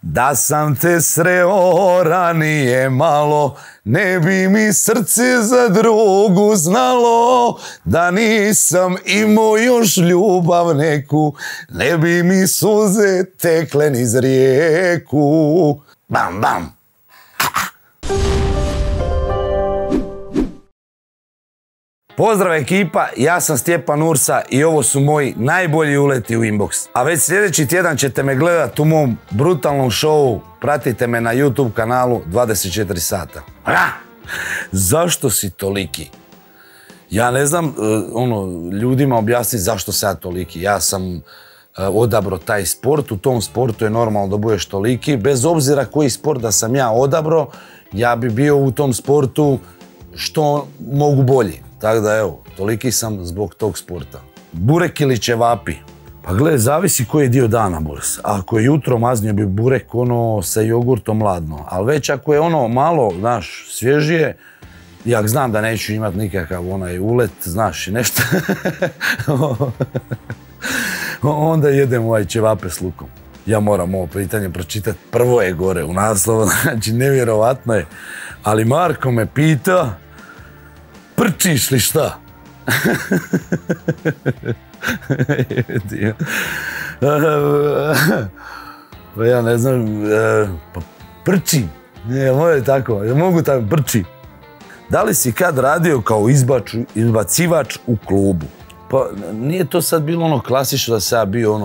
Da sam te sreo ranije malo, ne bi mi srce za drugu znalo. Da nisam imao još ljubav neku, ne bi mi suze tekle niz rijeku. Bam, bam. Pozdrav ekipa, ja sam Stjepan Ursa i ovo su moji najbolji uleti u inbox. A već sljedeći tjedan ćete me gledat u mom brutalnom showu. Pratite me na YouTube kanalu 24 sata. Zašto si toliki? Ja ne znam ljudima objasniti zašto sam ja toliki. Ja sam odabrao taj sport, u tom sportu je normalno da budeš toliki. Bez obzira koji sport da sam ja odabrao, ja bi bio u tom sportu što mogu bolji. Tako da evo, toliki sam zbog tog sporta. Burek ili ćevapi? Pa gle, zavisi koji je dio dana, Boris. Ako je jutro, maznio bi burek sa jogurtom ladno. Ali već ako je malo, znaš, svježije, jak znam da neću imati nikakav ulet, znaš, i nešto. Onda jedem ćevape s lukom. Ja moram ovo pitanje pročitati. Prvo je gore u naslovu, znači nevjerovatno je. Ali Marko me pita, prčiš li šta? Pa ja ne znam, pa prčim. Ja mogu tako, prčim. Da li si kad radio kao izbacivač u klubu? Pa nije to sad bilo klasično da sam ja bio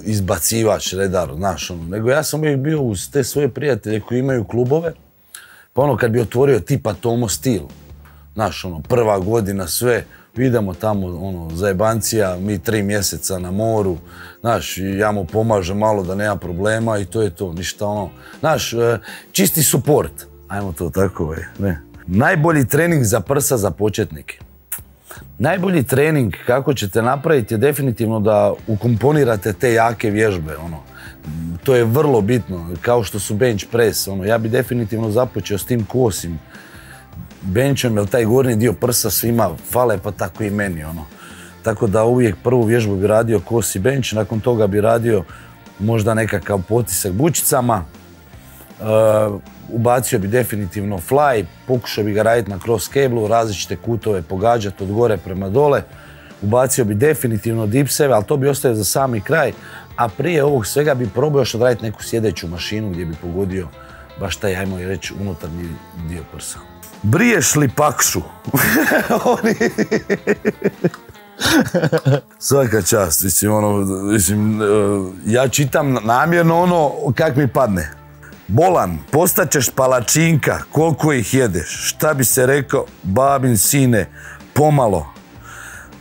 izbacivač, redar, znaš, nego ja sam uvijek bio uz te svoje prijatelje koji imaju klubove, pa kad bi otvorio tipa Tomo Stil, znaš, prva godina sve, idemo tamo, zajebancija, mi 3 mjeseca na moru, znaš, ja mu pomažem malo da nema problema i to je to, ništa znaš, čisti suport, ajmo to tako, ne. Najbolji trening za prsa za početnike. Najbolji trening kako ćete napraviti je definitivno da ukomponirate te jake vježbe, to je vrlo bitno, kao što su bench press, ja bi definitivno započeo s tim kosim benchom, jer taj gornji dio prsa svima fale, pa tako i meni, Tako da uvijek prvu vježbu bi radio kosi bench, nakon toga bi radio možda nekakav potisak bučicama, ubacio bi definitivno fly, pokušao bi ga raditi na cross cable, različite kutove pogađati od gore prema dole, ubacio bi definitivno dipseve, ali to bi ostavio za sami kraj, a prije ovog svega bi probao još odraditi neku sjedeću mašinu gdje bi pogodio baš taj, ajmo reći, unutarnji dio prsa. Briješ li pakšu? Svaka čast, mislim, ja čitam namjerno kak mi padne. Bolan, postaćeš palačinka, koliko ih jedeš? Šta bi se rekao, babin sine, pomalo.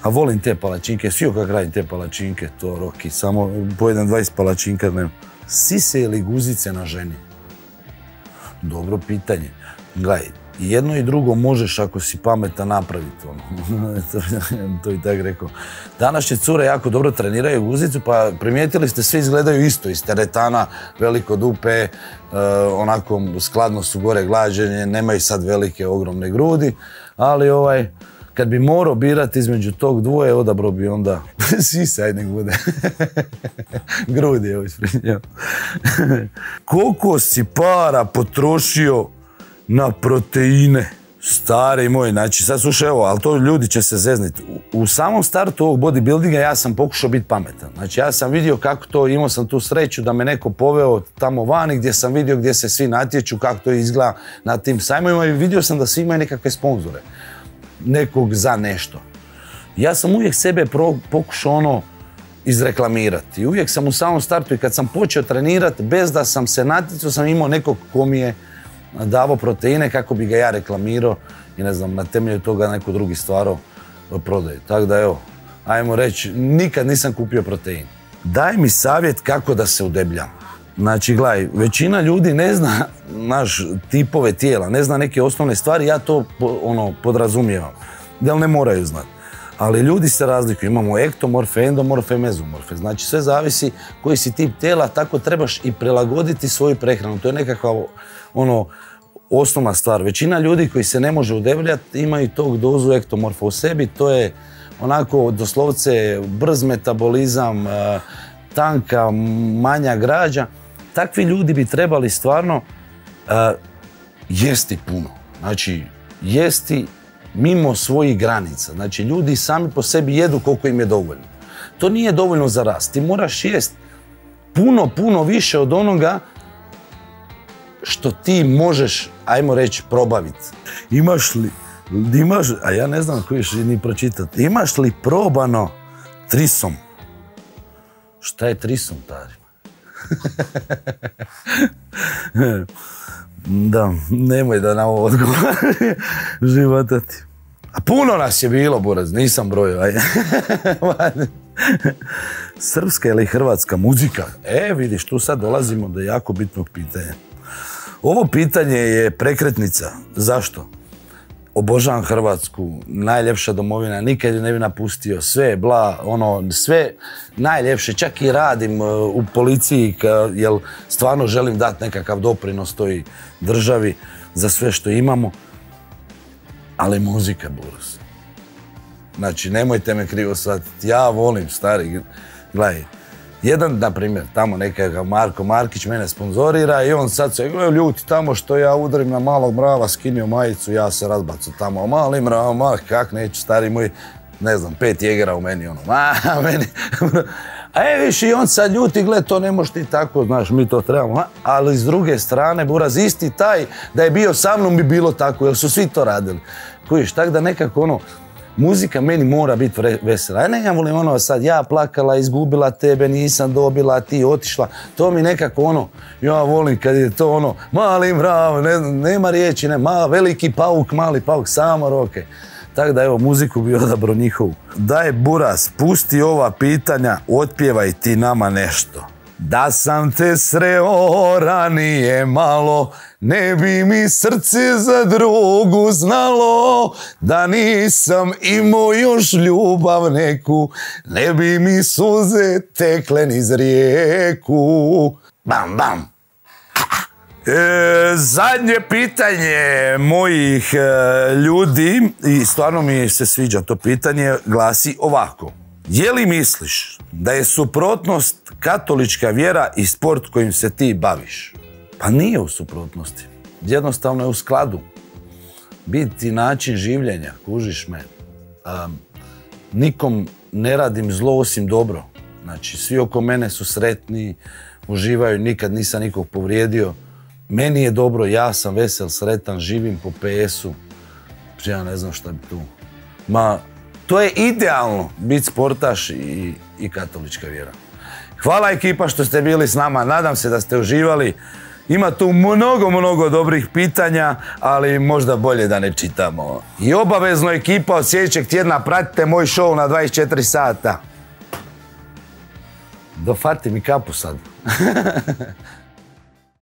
A volim te palačinke, svi kak radim te palačinke, to Roki, samo pojedem 20 palačinka dnevno. Sise ili guzice na ženi? Dobro pitanje. Gledaj, jedno i drugo možeš ako si pametan napraviti, to i tako rekao. Današnje cure jako dobro treniraju guzicu, pa primijetili ste, svi izgledaju isto, iz teretana, veliko dupe, onako skladno su gore glađenje, nemaju sad velike, ogromne grudi, ali kad bi morao birati između tog dvoje, odabrao bi onda sise, ajde nek bude. Grudi je ovo isprinjao. Koliko si para potrošio na proteine? Stari moj, znači sad slušaj evo, ali to ljudi će se zezniti. U samom startu ovog bodybuildinga ja sam pokušao biti pametan. Znači ja sam vidio kako to, imao sam tu sreću da me neko poveo tamo vani gdje sam vidio gdje se svi natječu, kako to izgleda na tim sajmovima i vidio sam da svi imaju nekakve sponzore. Nekog za nešto. Ja sam uvijek sebe pokušao izreklamirati. I uvijek sam u samom startu i kad sam počeo trenirati, bez da sam se natjecao, sam imao nekog ko mi je davao proteine kako bi ga ja reklamirao i ne znam, na temelju toga neko drugi stvarao prodaju. Tako da evo, ajmo reći, nikad nisam kupio protein. Daj mi savjet kako da se udebljam. Znači, gledaj, većina ljudi ne zna naš tipove tijela, ne zna neke osnovne stvari, ja to podrazumijevam, jer ne moraju znati. Ali ljudi se razlikuju, imamo ektomorfe, endomorfe, mezomorfe, znači sve zavisi koji si tip tijela, tako trebaš i prilagoditi svoju prehranu, to je nekakva osnovna stvar. Većina ljudi koji se ne može udebljati imaju tog dozu ektomorfa u sebi, to je onako doslovce brz metabolizam, tanka, manja građa takvi ljudi bi trebali stvarno jesti puno. Znači, jesti mimo svojih granica. Znači, ljudi sami po sebi jedu koliko im je dovoljno. To nije dovoljno za rast. Ti moraš jesti puno više od onoga što ti možeš, ajmo reći, probaviti. A ja ne znam koji ćeš ni pročitati. Imaš li probano trisom? Šta je trisom, Tari? Da, nemoj da na ovo odgovori. Životati. A puno nas je bilo, Buraz, nisam brojio. Srpska ili hrvatska muzika? Vidiš, tu sad dolazimo do jako bitnog pitanja. Ovo pitanje je prekretnica. Zašto? Obožavam Hrvatsku, najljepša domovina, nikad je ne bi napustio, sve sve najljepše, čak i radim u policiji, jer stvarno želim dati nekakav doprinos toj državi za sve što imamo, ali muzika, Buraz. Znači, nemojte me krivo shvatiti, ja volim, stari, gledaj, jedan, na primjer, tamo nekakav Marko Markić mene sponzorira i on sad se ljuti tamo što ja udarim na malog mrava, skinio majicu, ja se razbacu tamo, mali mrav, kak neću, stari moj, ne znam, 5 jegera u meni, meni. Viš, i on sad ljuti, gled, to ne možeš ti tako, znaš, mi to trebamo, ali s druge strane, Buraz, isti taj, da je bio sa mnom bi bilo tako, jer su svi to radili. Kojiš, tak da nekako muzika meni mora biti vesela. Ja volim sad, ja plakala, izgubila tebe, nisam dobila, ti otišla. To mi nekako ja volim kad je to mali mrav, nema riječi, veliki pauk, mali pauk, samo roke. Tako da evo, muziku bi odabrao njihovu. Daj, Buraz, pusti ova pitanja, otpjevaj ti nama nešto. Da sam te sreo ranije malo, ne bi mi srce za drugu znalo. Da nisam imao još ljubav neku, ne bi mi suze tekle niz rijeku. Bam, bam. Zadnje pitanje mojih ljudi, i stvarno mi se sviđa to pitanje, glasi ovako. Je li misliš da je suprotnost katolička vjera i sport kojim se ti baviš? Pa nije u suprotnosti. Jednostavno je u skladu. Biti način življenja, kužiš me. Nikom ne radim zlo osim dobro. Znači, svi oko mene su sretni, uživaju, nikad nisam nikog povrijedio. Meni je dobro, ja sam vesel, sretan, živim po PS-u. Ja ne znam šta bi tu. To je idealno biti sportaš i katolička vjera. Hvala ekipa što ste bili s nama, nadam se da ste uživali. Ima tu mnogo dobrih pitanja, ali možda bolje da ne čitamo. I obavezno ekipa od sljedećeg tjedna pratite moj show na 24 sata. Dofati mi kapu sad.